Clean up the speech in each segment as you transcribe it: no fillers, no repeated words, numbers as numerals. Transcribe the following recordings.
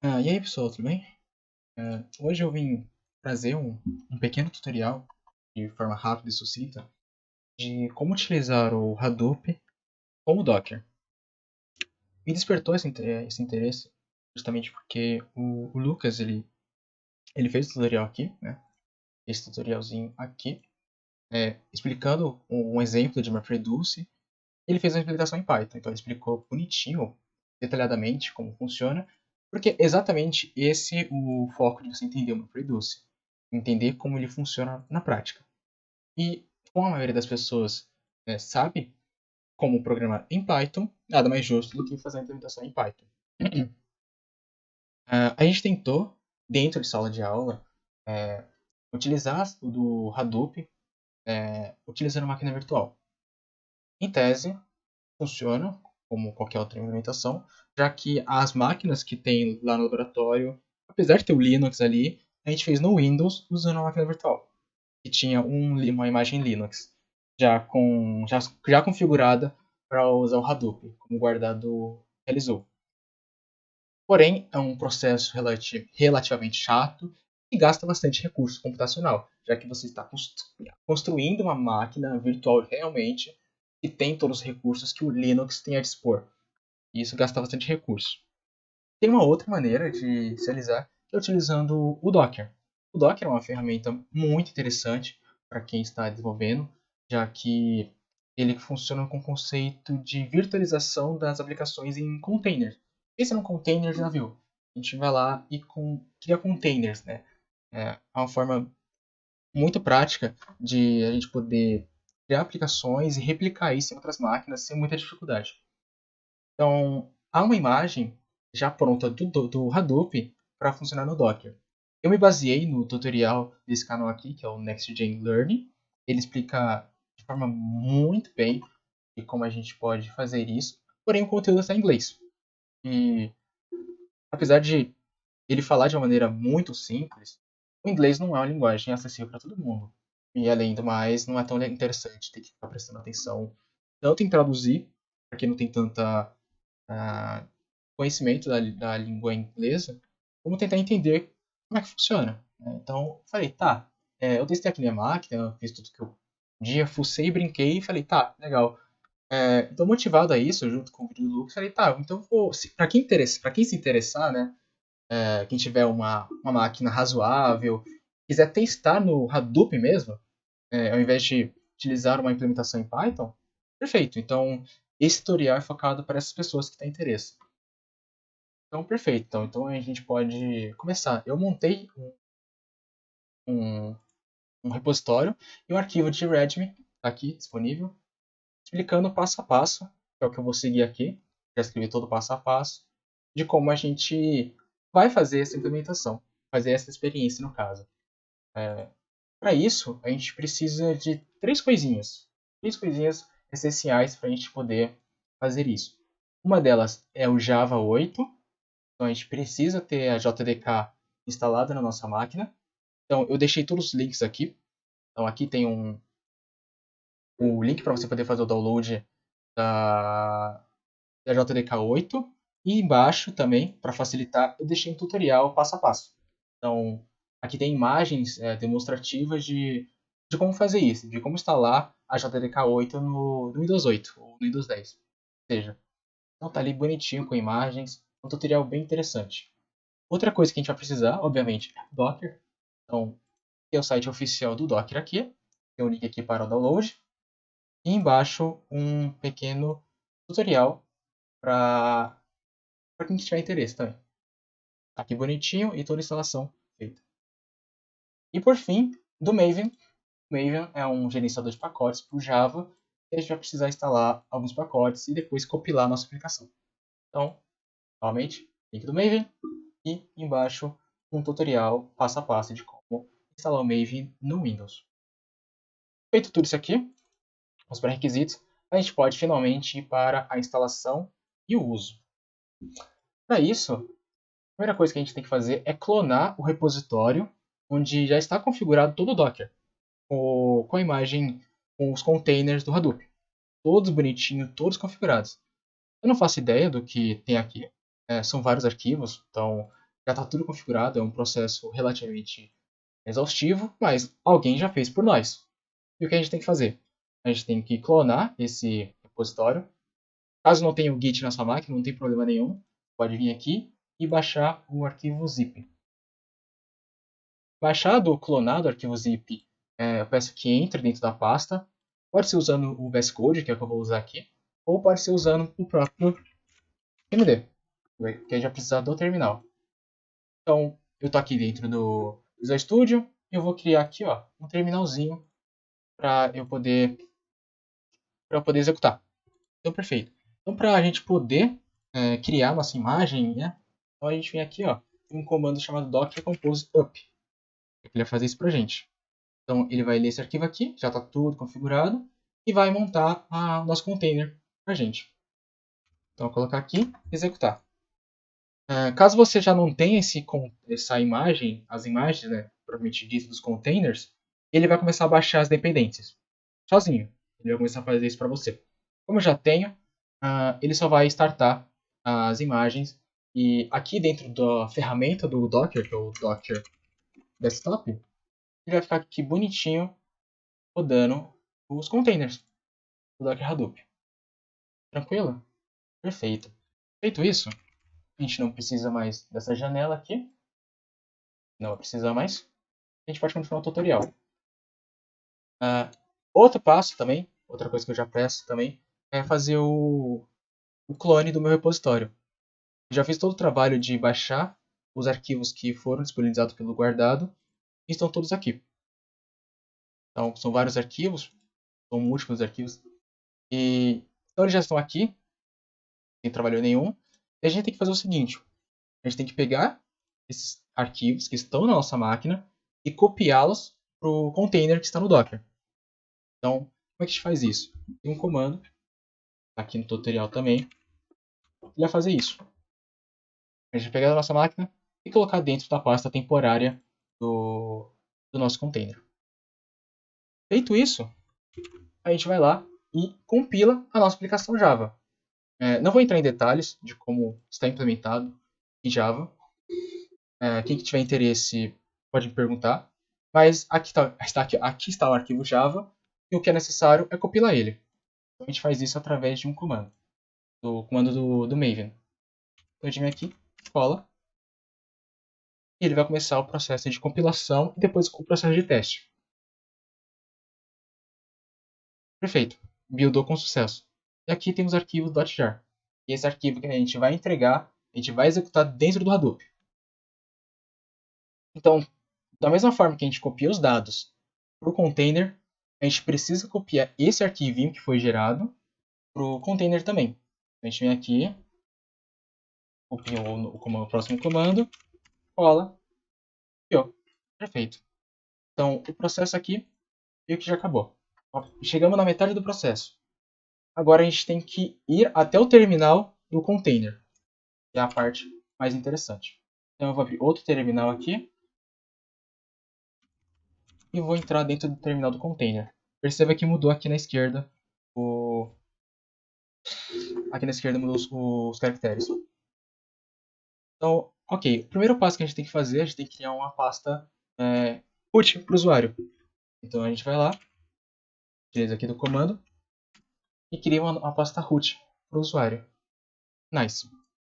E aí pessoal, tudo bem? Hoje eu vim trazer um pequeno tutorial de forma rápida e sucinta de como utilizar o Hadoop como Docker. Me despertou esse interesse justamente porque o Lucas ele fez o tutorial aqui, né? Esse tutorialzinho aqui, explicando um exemplo de MapReduce. Ele fez uma explicação em Python, então ele explicou bonitinho, detalhadamente como funciona, porque exatamente esse é o foco de você entender o MapReduce, entender como ele funciona na prática. E como a maioria das pessoas sabe como programar em Python, nada mais justo do que fazer a implementação em Python. A gente tentou, dentro de sala de aula, é, utilizar o do Hadoop utilizando máquina virtual. Em tese, funciona como qualquer outra implementação, já que as máquinas que tem lá no laboratório, apesar de ter o Linux ali, a gente fez no Windows usando a máquina virtual, que tinha uma imagem Linux já configurada para usar o Hadoop, como o guardado realizou. Porém, é um processo relativamente chato e gasta bastante recurso computacional, já que você está construindo uma máquina virtual realmente que tem todos os recursos que o Linux tem a dispor. E isso gasta bastante recurso. Tem uma outra maneira de realizar, que é utilizando o Docker. O Docker é uma ferramenta muito interessante para quem está desenvolvendo, já que ele funciona com o conceito de virtualização das aplicações em containers. Pensa num container de navio. A gente vai lá e cria containers, né? É uma forma muito prática de a gente poder criar aplicações e replicar isso em outras máquinas sem muita dificuldade. Então, há uma imagem já pronta do Hadoop para funcionar no Docker. Eu me baseei no tutorial desse canal aqui, que é o Next Gen Learning. Ele explica de forma muito bem de como a gente pode fazer isso, porém o conteúdo está em inglês. E apesar de ele falar de uma maneira muito simples, o inglês não é uma linguagem acessível para todo mundo. E além do mais, não é tão interessante ter que ficar prestando atenção tanto em traduzir, para quem não tem tanta conhecimento da língua inglesa, como tentar entender como é que funciona. Então, falei, tá, eu testei aqui minha máquina, eu fiz tudo que eu podia, fucei, brinquei e falei, tá, legal. Então, motivado a isso, junto com o vídeo do Lucas, falei, tá, então vou, para quem se interessar, né, quem tiver uma máquina razoável, quiser testar no Hadoop mesmo, ao invés de utilizar uma implementação em Python, perfeito. Então, esse tutorial é focado para essas pessoas que têm interesse. Então, perfeito. Então a gente pode começar. Eu montei um, um repositório e um arquivo de README tá aqui disponível, explicando passo a passo, que é o que eu vou seguir aqui. Já escrevi todo o passo a passo, de como a gente vai fazer essa implementação, fazer essa experiência no caso. Para isso, a gente precisa de três coisinhas essenciais para a gente poder fazer isso. Uma delas é o Java 8, então a gente precisa ter a JDK instalada na nossa máquina. Então eu deixei todos os links aqui. Então aqui tem o link para você poder fazer o download da, da JDK 8. E embaixo também, para facilitar, eu deixei um tutorial passo a passo. Então aqui tem imagens demonstrativas de como fazer isso, de como instalar a JDK 8 no Windows 8 ou no Windows 10. Ou seja, então tá ali bonitinho com imagens, um tutorial bem interessante. Outra coisa que a gente vai precisar, obviamente, é o Docker. Então, tem o site oficial do Docker aqui. Tem o link aqui para o download. E embaixo um pequeno tutorial para quem tiver interesse também. Tá aqui bonitinho e toda a instalação feita. E por fim, do Maven. O Maven é um gerenciador de pacotes para o Java. E a gente vai precisar instalar alguns pacotes e depois compilar a nossa aplicação. Então, novamente, link do Maven e embaixo um tutorial passo a passo de como instalar o Maven no Windows. Feito tudo isso aqui, os pré-requisitos, a gente pode finalmente ir para a instalação e o uso. Para isso, a primeira coisa que a gente tem que fazer é clonar o repositório onde já está configurado todo o Docker, com a imagem, com os containers do Hadoop. Todos bonitinhos, todos configurados. Eu não faço ideia do que tem aqui. São vários arquivos, então Já está tudo configurado, é um processo relativamente exaustivo, mas alguém já fez por nós. E o que a gente tem que fazer? A gente tem que clonar esse repositório. Caso não tenha o Git na sua máquina, não tem problema nenhum. Pode vir aqui e baixar o arquivo zip. Baixado ou clonado o arquivo zip, eu peço que entre dentro da pasta. Pode ser usando o VS Code, que é o que eu vou usar aqui, ou pode ser usando o próprio MD, que a gente vai precisar do terminal. Então, eu estou aqui dentro do Visual Studio e eu vou criar aqui um terminalzinho para eu poder executar. Então, perfeito. Então, para a gente poder criar nossa imagem, né? Então a gente vem aqui, tem um comando chamado docker compose up. Ele vai fazer isso para a gente. Então, ele vai ler esse arquivo aqui, já está tudo configurado, e vai montar o nosso container para a gente. Então, vou colocar aqui, executar. Caso você já não tenha essa imagem, as imagens, né, propriamente dito, dos containers, ele vai começar a baixar as dependências sozinho. Ele vai começar a fazer isso para você. Como eu já tenho, ele só vai startar as imagens. E aqui dentro da ferramenta do Docker, que é o Docker Desktop, ele vai ficar aqui bonitinho rodando os containers do Docker Hadoop. Tranquilo? Perfeito. Feito isso, a gente não precisa mais dessa janela aqui. Não vai precisar mais. A gente pode continuar o tutorial. Outro passo também, outra coisa que eu já peço também, é fazer o clone do meu repositório. Eu já fiz todo o trabalho de baixar os arquivos que foram disponibilizados pelo guardado e estão todos aqui. Então, são vários arquivos, são múltiplos arquivos. Então, eles já estão aqui, sem trabalho nenhum. E a gente tem que fazer o seguinte, a gente tem que pegar esses arquivos que estão na nossa máquina e copiá-los para o container que está no Docker. Então, como é que a gente faz isso? Tem um comando, aqui no tutorial também, ele vai fazer isso. A gente vai pegar a nossa máquina e colocar dentro da pasta temporária do nosso container. Feito isso, a gente vai lá e compila a nossa aplicação Java. Não vou entrar em detalhes de como está implementado em Java. Quem tiver interesse pode me perguntar. Mas aqui está o arquivo Java e o que é necessário é compilar ele. Então, a gente faz isso através de um comando, do comando do Maven. Então a gente vem aqui, cola, e ele vai começar o processo de compilação e depois o processo de teste. Perfeito, buildou com sucesso. E aqui tem os arquivos .jar. E esse arquivo que a gente vai entregar, a gente vai executar dentro do Hadoop. Então, da mesma forma que a gente copia os dados para o container, a gente precisa copiar esse arquivinho que foi gerado para o container também. A gente vem aqui, copia o próximo comando, cola, copiou. Perfeito. Então, o processo aqui meio que já acabou. Chegamos na metade do processo. Agora a gente tem que ir até o terminal do container, que é a parte mais interessante. Então eu vou abrir outro terminal aqui e vou entrar dentro do terminal do container. Perceba que mudou aqui na esquerda aqui na esquerda mudou os caracteres. Então, ok, o primeiro passo que a gente tem que fazer, a gente tem que criar uma pasta root para o usuário. Então a gente vai lá, utiliza aqui do comando e cria uma pasta root para o usuário. Nice.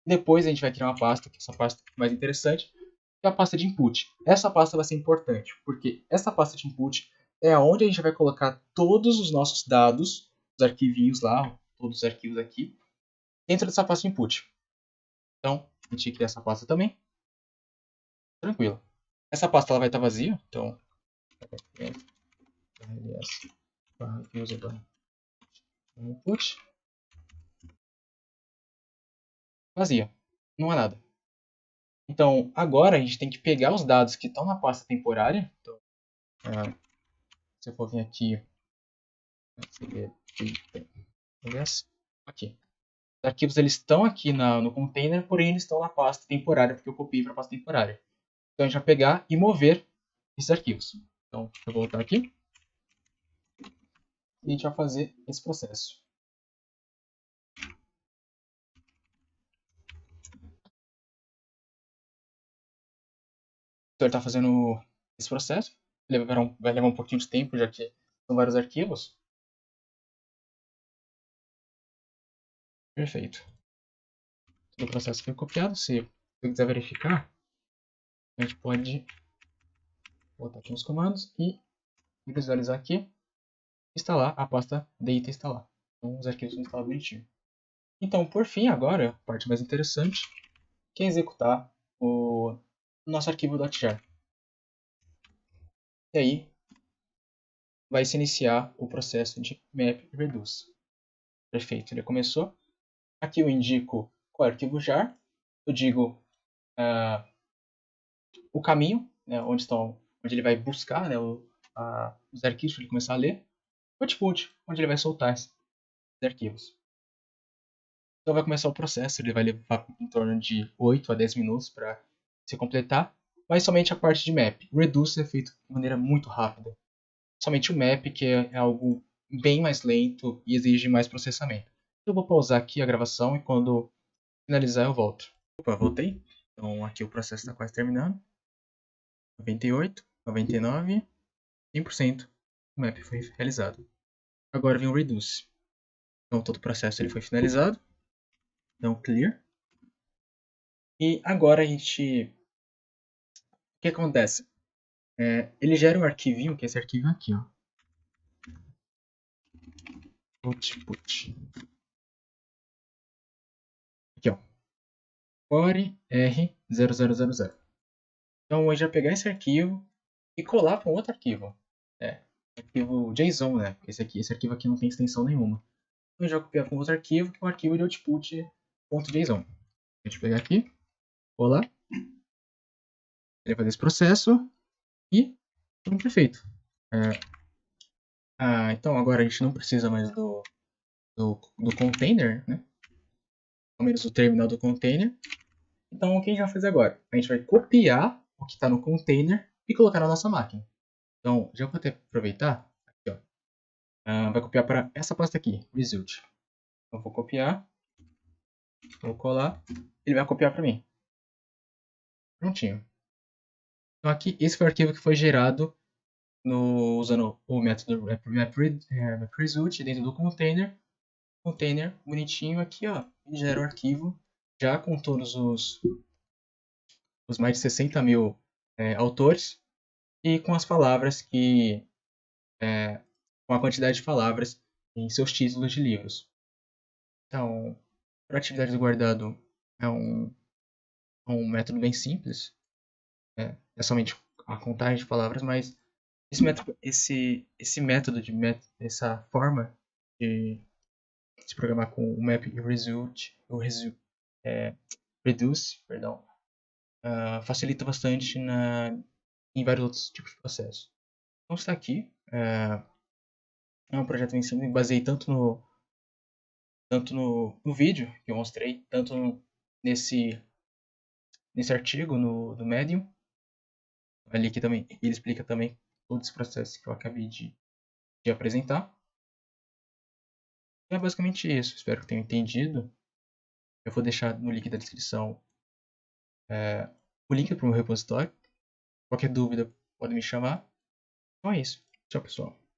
Depois a gente vai criar uma pasta, que é essa pasta mais interessante, que é a pasta de input. Essa pasta vai ser importante, porque essa pasta de input é onde a gente vai colocar todos os nossos dados, os arquivinhos lá, todos os arquivos aqui, dentro dessa pasta de input. Então, a gente cria essa pasta também. Tranquilo. Essa pasta ela vai estar vazia, então input vazia. Não há nada. Então, agora a gente tem que pegar os dados que estão na pasta temporária. Então, se eu for vir aqui, aqui. Os arquivos eles estão aqui no container, porém eles estão na pasta temporária, porque eu copiei para a pasta temporária. Então a gente vai pegar e mover esses arquivos. Então, deixa eu voltar aqui. E a gente vai fazer esse processo. Então ele está fazendo esse processo. Vai levar um pouquinho de tempo, já que são vários arquivos. Perfeito. Todo o processo foi copiado. Se você quiser verificar, a gente pode botar aqui nos comandos e visualizar aqui. Está lá, a pasta data está lá. Então os arquivos estão instalados bonitinho. Então, por fim, agora, a parte mais interessante, que é executar o nosso arquivo .jar. E aí, vai se iniciar o processo de map_reduce. Perfeito, ele começou. Aqui eu indico qual é o arquivo jar. Eu digo o caminho, né, onde ele vai buscar, né, os arquivos para ele começar a ler. O output, onde ele vai soltar esses arquivos. Então vai começar o processo, ele vai levar em torno de 8 a 10 minutos para se completar, mas somente a parte de map. O reduce é feito de maneira muito rápida. Somente o map, que é algo bem mais lento e exige mais processamento. Eu vou pausar aqui a gravação e quando finalizar eu volto. Opa, voltei. Então aqui o processo está quase terminando. 98, 99, 100%. O map foi realizado. Agora vem o reduce. Então todo o processo ele foi finalizado. Então clear. E agora a gente... O que acontece? Ele gera um arquivinho, que é esse arquivo aqui, ó. Output. Aqui, ó. Core R0000. Então, a gente vai pegar esse arquivo e colar para um outro arquivo. Arquivo JSON, né? Esse arquivo aqui não tem extensão nenhuma. Então, a gente vai copiar para um outro arquivo, que é o arquivo de output.json. A gente pegar aqui, colar. Ele vai fazer esse processo e pronto, perfeito. Então, agora a gente não precisa mais do container, né? Ao menos o terminal do container. Então, o que a gente vai fazer agora? A gente vai copiar o que está no container e colocar na nossa máquina. Então, já vou até aproveitar. Aqui, ó. Vai copiar para essa pasta aqui, result. Então, vou copiar. Vou colar. Ele vai copiar para mim. Prontinho. Então, aqui, esse foi o arquivo que foi gerado usando o método map_result dentro do container. Container bonitinho aqui, ó. E gera o arquivo já com todos os mais de 60 mil autores e com as palavras com a quantidade de palavras em seus títulos de livros. Então, para a atividade do guardado é um método bem simples, é somente a contagem de palavras, mas esse método essa forma de se programar com o map e reduce, perdão, facilita bastante em vários outros tipos de processos. Então está aqui. É um projeto em si, me baseei tanto no vídeo que eu mostrei, tanto nesse artigo do Medium, ali que também ele explica também todo esse processo que eu acabei de apresentar. É basicamente isso, espero que tenham entendido. Eu vou deixar no link da descrição o link para o meu repositório. Qualquer dúvida pode me chamar. Então é isso. Tchau, pessoal.